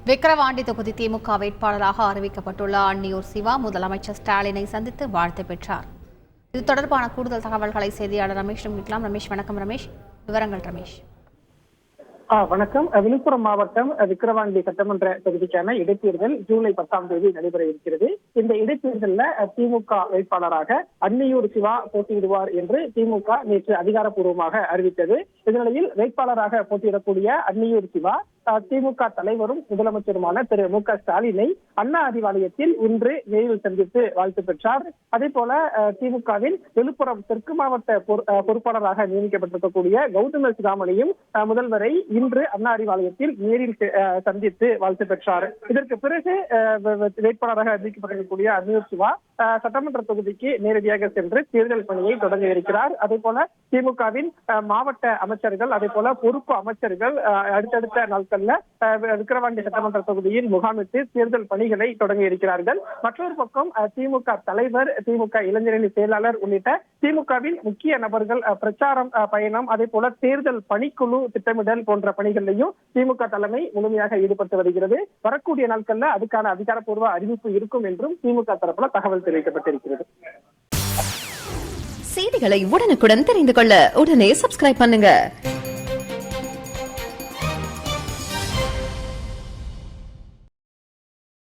விக்கிரவாண்டி தொகுதி திமுக வேட்பாளராக அறிவிக்கப்பட்டுள்ள அன்னியூர் சிவா முதலமைச்சர் ஸ்டாலினை சந்தித்து வாழ்த்து பெற்றார். இது தொடர்பான கூடுதல் தகவல்களை செய்தியாளர் ரமேஷ் கேட்கலாம். ரமேஷ், வணக்கம். ரமேஷ், விவரங்கள். ரமேஷ், வணக்கம். விழுப்புரம் மாவட்டம் விக்கிரவாண்டி சட்டமன்ற தொகுதிக்கான இடைத்தேர்தல் ஜூலை 10ஆம் தேதி நடைபெற இருக்கிறது. இந்த இடைத்தேர்தலில் திமுக வேட்பாளராக அன்னியூர் சிவா போட்டியிடுவார் என்று திமுக நேற்று அதிகாரப்பூர்வமாக அறிவித்தது. இதனிடையில் வேட்பாளராக போட்டியிடக்கூடிய அன்னியூர் சிவா திமுக தலைவரும் முதலமைச்சருமான திரு மு.க. ஸ்டாலினை அண்ணா அறிவாலயத்தில் இன்று நேரில் சந்தித்து வாழ்த்து பெற்றார். அதே போல திமுகவில் விழுப்புரம் தெற்கு மாவட்ட பொறுப்பாளராக நியமிக்கப்பட்டிருக்கக்கூடிய கௌதம சிகாமணியும் முதல்வரை இன்று அண்ணா அறிவாலயத்தில் நேரில் சந்தித்து வாழ்த்து பெற்றார். இதற்கு பிறகு வேட்பாளராக அறிவிக்கப்பட்டிருக்கக்கூடிய அன்னியூர் சிவா சட்டமன்ற தொகுதிக்கு நேரடியாக சென்று தேர்தல் பணியை தொடங்க இருக்கிறார். அதே போல திமுகவின் மாவட்ட அமைச்சர்கள், அதே போல பொறுப்பு அமைச்சர்கள் அடுத்தடுத்த நாட்கள் விக்கிரவாண்டி சட்டமன்ற தொகுதியில் முகாமிட்டு தேர்தல் பணிகளை தொடங்க இருக்கிறார்கள். மற்றொரு பக்கம் திமுக தலைவர், திமுக இளைஞரணி செயலாளர் உள்ளிட்ட திமுகவின் முக்கிய நபர்கள் பிரச்சாரம் பயணம், அதே போல தேர்தல் பணிக்குழு திட்டமிடல் போன்ற பணிகளிலையும் திமுக தலைமை முழுமையாக ஈடுபட்டு வருகிறது. வரக்கூடிய நாட்கள்ல அதுக்கான அதிகாரப்பூர்வ அறிவிப்பு இருக்கும் என்றும் திமுக தரப்புல தகவல் தெரிவிக்கப்பட்டிருக்கிறது. செய்திகளை உடனுக்குடன் தெரிந்து கொள்ள உடனே சப்ஸ்கிரைப் பண்ணுங்க.